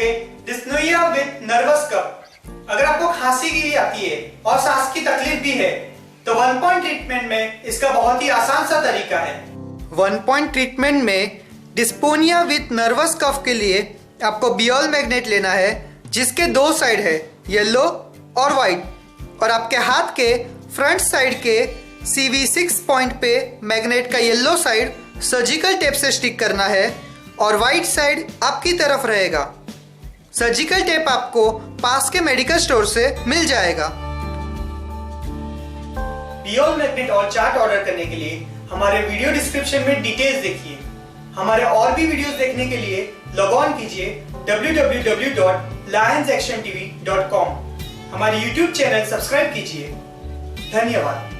करेंगे dyspnoea with nervous कफ। अगर आपको खांसी की आती है और सांस की तकलीफ भी है तो 1 पॉइंट ट्रीटमेंट में इसका बहुत ही आसान सा तरीका है। 1 पॉइंट ट्रीटमेंट में डिस्पोनिया विद नर्वस कफ के लिए आपको बियोल मैग्नेट लेना है जिसके 2 साइड है, येलो और वाइट, और आपके हाथ के फ्रंट साइड के CV6 पॉइंट पे मैग्नेट का येलो साइड सर्जिकल टेप से स्टिक करना है और वाइट साइड आपकी तरफ रहेगा। सर्जिकल टेप आपको पास के मेडिकल स्टोर से मिल जाएगा। बियोल मैग्नेट और चार्ट ऑर्डर करने के लिए हमारे वीडियो डिस्क्रिप्शन में डिटेल्स देखिए। हमारे और भी वीडियोस देखने के लिए लॉग ऑन कीजिए www.lionsactiontv.com। हमारे YouTube चैनल सब्सक्राइब कीजिए। धन्यवाद।